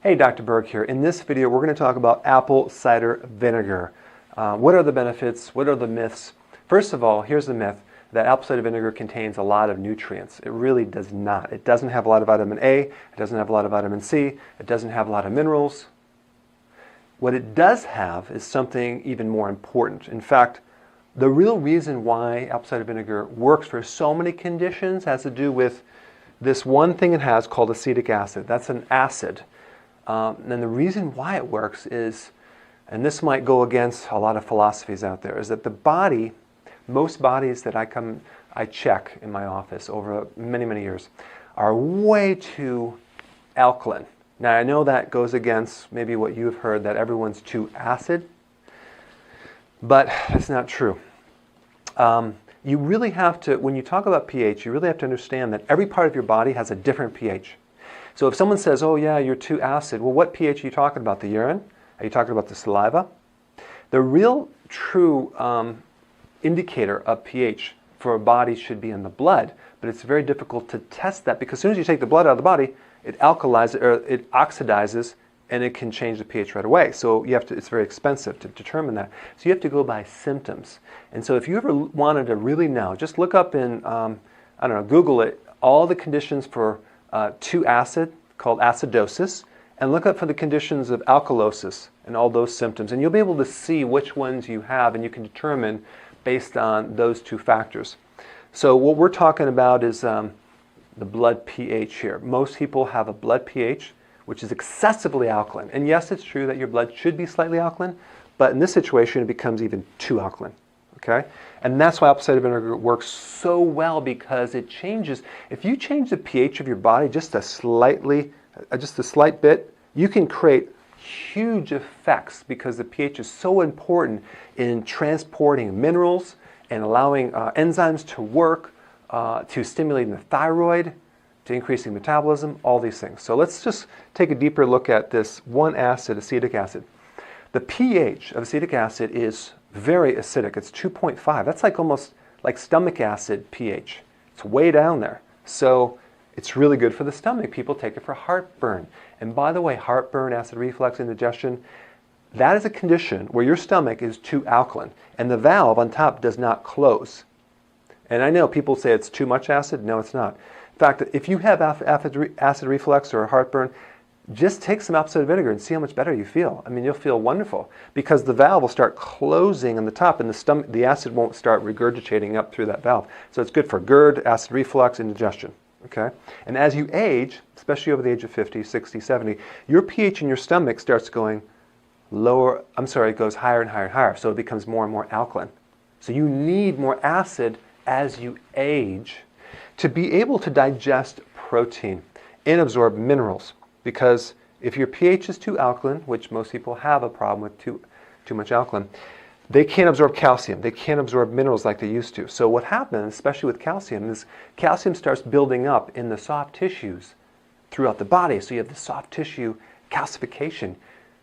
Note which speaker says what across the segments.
Speaker 1: Hey, Dr. Berg here. In this video, we're going to talk about apple cider vinegar. What are the benefits? What are the myths? First of all, here's the myth that apple cider vinegar contains a lot of nutrients. It really does not. It doesn't have a lot of vitamin A. It doesn't have a lot of vitamin C. It doesn't have a lot of minerals. What it does have is something even more important. In fact, the real reason why apple cider vinegar works for so many conditions has to do with this one thing it has called acetic acid. That's an acid. And the reason why it works is, and this might go against a lot of philosophies out there, is that the body, most bodies that I check in my office over many, many years, are way too alkaline. Now I know that goes against maybe what you've heard, that everyone's too acid, but that's not true. You really have to, when you talk about pH, you really have to understand that every part of your body has a different pH. So if someone says, oh yeah, you're too acid, well, what pH are you talking about? The urine? Are you talking about the saliva? The real true indicator of pH for a body should be in the blood, but it's very difficult to test that because as soon as you take the blood out of the body, it alkalizes or it oxidizes and it can change the pH right away. So you have to, it's very expensive to determine that. So you have to go by symptoms. And so if you ever wanted to really know, just look up in, I don't know, Google it, all the conditions for too acid, called acidosis, and look up for the conditions of alkalosis and all those symptoms. And you'll be able to see which ones you have, and you can determine based on those two factors. So what we're talking about is the blood pH here. Most people have a blood pH which is excessively alkaline. And yes, it's true that your blood should be slightly alkaline, but in this situation it becomes even too alkaline. Okay? And that's why apple cider vinegar works so well, because it changes. If you change the pH of your body just a slight bit, you can create huge effects because the pH is so important in transporting minerals and allowing enzymes to work, to stimulating the thyroid, to increasing metabolism, all these things. So let's just take a deeper look at this one acid, acetic acid. The pH of acetic acid is very acidic. It's 2.5. That's like almost like stomach acid pH. It's way down there. So it's really good for the stomach. People take it for heartburn. And by the way, heartburn, acid reflux, indigestion, that is a condition where your stomach is too alkaline and the valve on top does not close. And I know people say it's too much acid. No, it's not. In fact, if you have acid reflux or heartburn, just take some apple cider vinegar and see how much better you feel. I mean, you'll feel wonderful because the valve will start closing on the top and the acid won't start regurgitating up through that valve. So it's good for GERD, acid reflux, indigestion. Okay? And as you age, especially over the age of 50, 60, 70, your pH in your stomach starts going lower, it goes higher and higher and higher. So it becomes more and more alkaline. So you need more acid as you age to be able to digest protein and absorb minerals. Because if your pH is too alkaline, which most people have a problem with too much alkaline, they can't absorb calcium. They can't absorb minerals like they used to. So what happens, especially with calcium, is calcium starts building up in the soft tissues throughout the body. So you have the soft tissue calcification.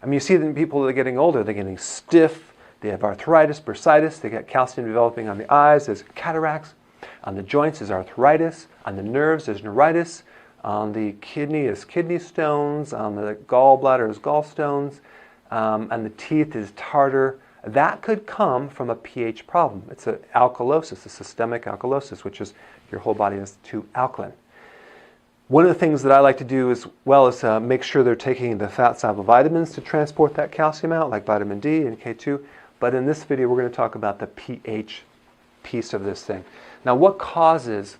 Speaker 1: I mean, you see that people that are getting older, they're getting stiff, they have arthritis, bursitis, they get calcium developing on the eyes, there's cataracts. On the joints is arthritis, on the nerves is neuritis, on the kidney is kidney stones, on the gallbladder is gallstones, and the teeth is tartar. That could come from a pH problem. It's an alkalosis, a systemic alkalosis, which is your whole body is too alkaline. One of the things that I like to do as well is make sure they're taking the fat-soluble vitamins to transport that calcium out, like vitamin D and K2. But in this video, we're going to talk about the pH piece of this thing. Now, what causes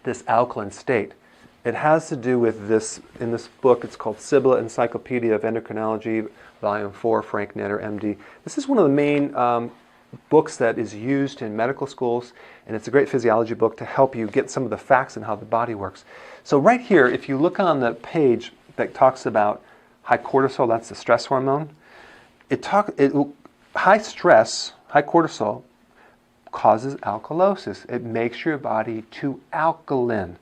Speaker 1: this alkaline state? It has to do with this, in this book, it's called Sibila, Encyclopedia of Endocrinology, Volume 4, Frank Netter, MD. This is one of the main books that is used in medical schools, and it's a great physiology book to help you get some of the facts and how the body works. So right here, if you look on the page that talks about high cortisol, that's the stress hormone, high stress, high cortisol, causes alkalosis. It makes your body too alkaline.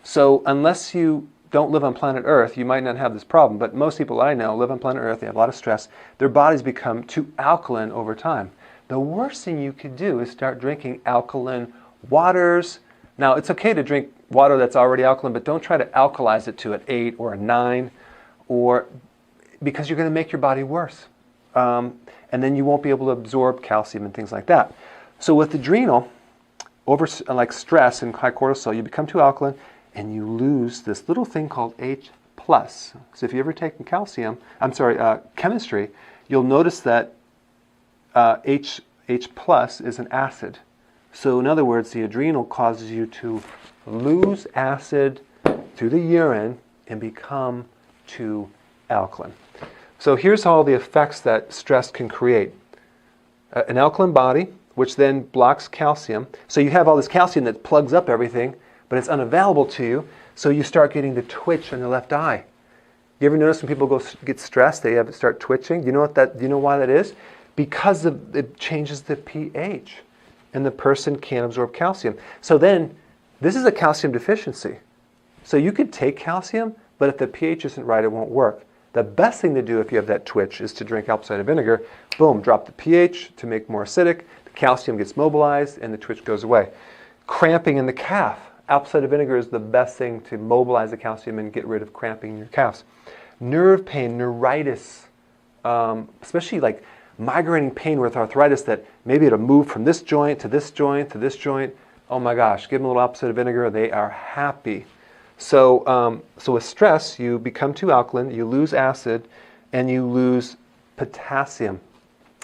Speaker 1: So unless you don't live on planet Earth, you might not have this problem. But most people I know live on planet Earth, they have a lot of stress, their bodies become too alkaline over time. The worst thing you could do is start drinking alkaline waters. Now, it's okay to drink water that's already alkaline, but don't try to alkalize it to an 8 or a 9 or because you're going to make your body worse. And then you won't be able to absorb calcium and things like that. So with adrenal, like stress and high cortisol, you become too alkaline and you lose this little thing called H+. So if you ever taken chemistry, you'll notice that H+ is an acid. So in other words, the adrenal causes you to lose acid through the urine and become too alkaline. So here's all the effects that stress can create. An alkaline body, which then blocks calcium. So you have all this calcium that plugs up everything, but it's unavailable to you, so you start getting the twitch in the left eye. You ever notice when people get stressed, they start twitching? Do you know why that is? Because it changes the pH, and the person can't absorb calcium. So then, this is a calcium deficiency. So you could take calcium, but if the pH isn't right, it won't work. The best thing to do if you have that twitch is to drink apple cider vinegar. Boom, drop the pH to make more acidic. The calcium gets mobilized and the twitch goes away. Cramping in the calf. Apple cider vinegar is the best thing to mobilize the calcium and get rid of cramping in your calves. Nerve pain, neuritis, especially like migrating pain with arthritis that maybe it'll move from this joint to this joint to this joint. Oh my gosh, give them a little apple cider vinegar, they are happy. So with stress, you become too alkaline, you lose acid, and you lose potassium.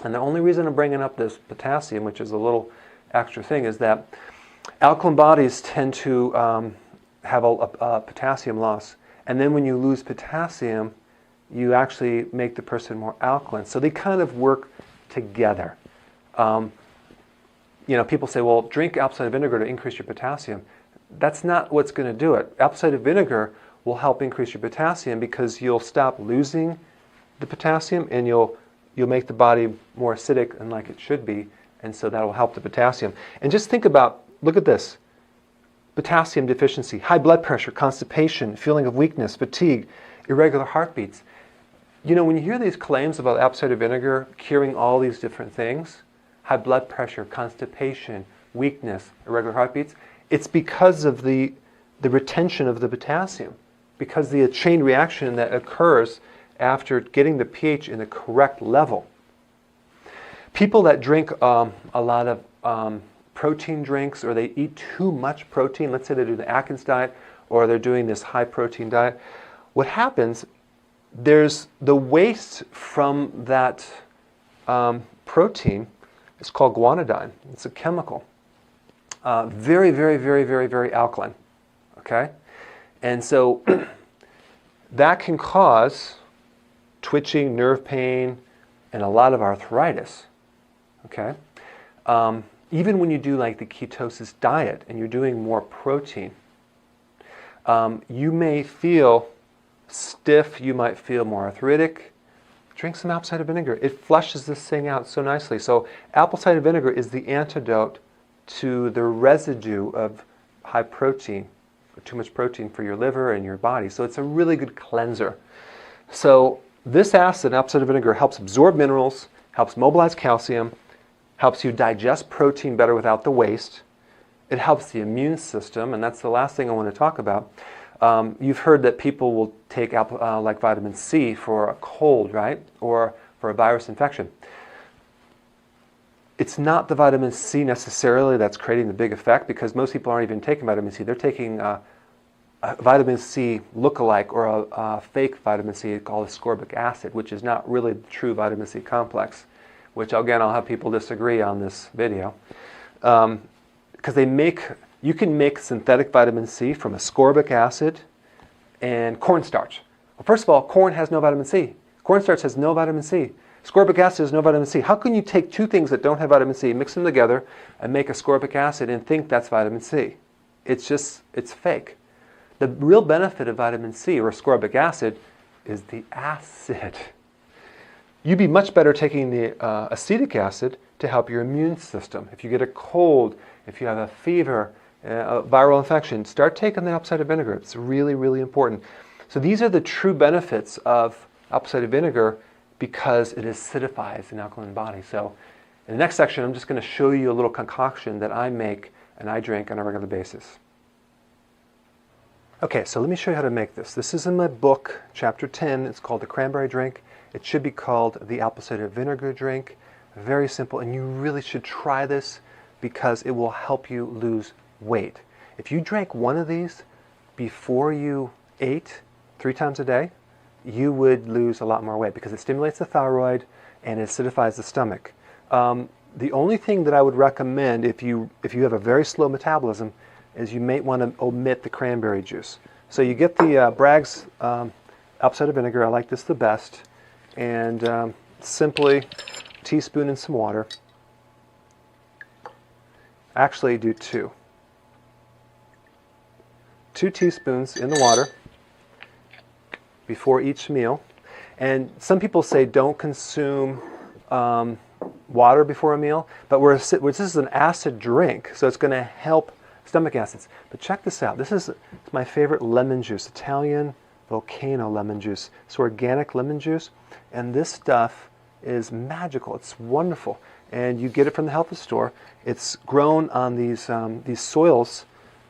Speaker 1: And the only reason I'm bringing up this potassium, which is a little extra thing, is that alkaline bodies tend to have a potassium loss. And then when you lose potassium, you actually make the person more alkaline. So they kind of work together. People say, well, drink apple cider vinegar to increase your potassium. That's not what's going to do it. Apple cider vinegar will help increase your potassium because you'll stop losing the potassium and you'll make the body more acidic and like it should be, and so that will help the potassium. And just think about, look at this, potassium deficiency, high blood pressure, constipation, feeling of weakness, fatigue, irregular heartbeats. When you hear these claims about apple cider vinegar curing all these different things, high blood pressure, constipation, weakness, irregular heartbeats, it's because of the retention of the potassium, because the chain reaction that occurs after getting the pH in the correct level. People that drink a lot of protein drinks, or they eat too much protein, let's say they do the Atkins diet, or they're doing this high protein diet, what happens, there's the waste from that protein, it's called guanidine. It's a chemical. Very, very, very, very, very alkaline. Okay? And so that can cause twitching, nerve pain, and a lot of arthritis. Okay? Even when you do like the ketosis diet and you're doing more protein, you may feel stiff, you might feel more arthritic. Drink some apple cider vinegar. It flushes this thing out so nicely. So apple cider vinegar is the antidote to the residue of high protein, or too much protein for your liver and your body. So it's a really good cleanser. So this acid, apple cider vinegar, helps absorb minerals, helps mobilize calcium, helps you digest protein better without the waste. It helps the immune system, and that's the last thing I want to talk about. You've heard that people will take like vitamin C for a cold, right? Or for a virus infection. It's not the vitamin C necessarily that's creating the big effect, because most people aren't even taking vitamin C. They're taking a vitamin C lookalike, or a fake vitamin C called ascorbic acid, which is not really the true vitamin C complex, which again I'll have people disagree on this video. Because you can make synthetic vitamin C from ascorbic acid and cornstarch. Well, first of all, corn has no vitamin C. Cornstarch has no vitamin C. Ascorbic acid has no vitamin C. How can you take two things that don't have vitamin C, mix them together, and make ascorbic acid and think that's vitamin C? It's fake. The real benefit of vitamin C or ascorbic acid is the acid. You'd be much better taking the acetic acid to help your immune system. If you get a cold, if you have a fever, a viral infection, start taking the apple cider vinegar. It's really, really important. So these are the true benefits of apple cider vinegar, because it acidifies an alkaline body. So in the next section, I'm just going to show you a little concoction that I make and I drink on a regular basis. Okay, so let me show you how to make this. This is in my book, chapter 10. It's called the cranberry drink. It should be called the apple cider vinegar drink. Very simple, and you really should try this because it will help you lose weight. If you drank one of these before you ate 3 times a day, you would lose a lot more weight because it stimulates the thyroid and it acidifies the stomach. The only thing that I would recommend if you have a very slow metabolism is you may want to omit the cranberry juice. So you get the Bragg's apple cider vinegar. I like this the best. And simply a teaspoon in some water. Actually do 2. 2 teaspoons in the water before each meal. And some people say don't consume water before a meal, but this is an acid drink, so it's going to help stomach acids. But check this out. This is my favorite lemon juice, Italian Volcano lemon juice. It's organic lemon juice, and this stuff is magical. It's wonderful, and you get it from the health store. It's grown on these soils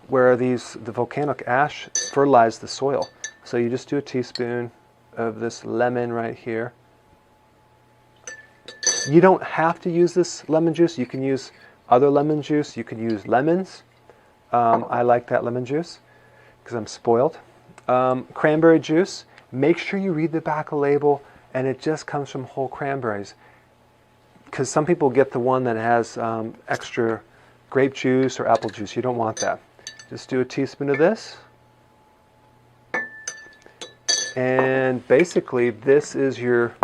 Speaker 1: where the volcanic ash fertilized the soil. So you just do a teaspoon of this lemon right here. You don't have to use this lemon juice. You can use other lemon juice. You can use lemons. I like that lemon juice because I'm spoiled. Cranberry juice. Make sure you read the back of the label, and it just comes from whole cranberries. Because some people get the one that has extra grape juice or apple juice. You don't want that. Just do a teaspoon of this. And basically, this is your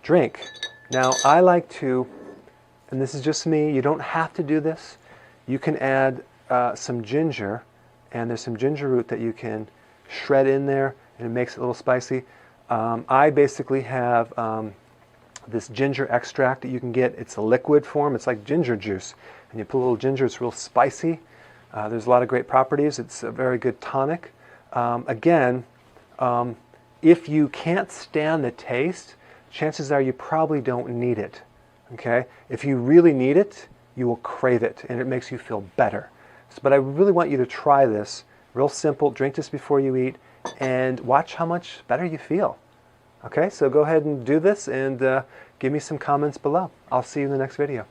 Speaker 1: drink. Now, I like to, and this is just me, you don't have to do this. You can add some ginger, and there's some ginger root that you can shred in there, and it makes it a little spicy. I basically have this ginger extract that you can get. It's a liquid form. It's like ginger juice. And you put a little ginger, it's real spicy. There's a lot of great properties. It's a very good tonic. If you can't stand the taste, chances are you probably don't need it. Okay? If you really need it, you will crave it, and it makes you feel better. But I really want you to try this. Real simple. Drink this before you eat, and watch how much better you feel. Okay? So go ahead and do this, and give me some comments below. I'll see you in the next video.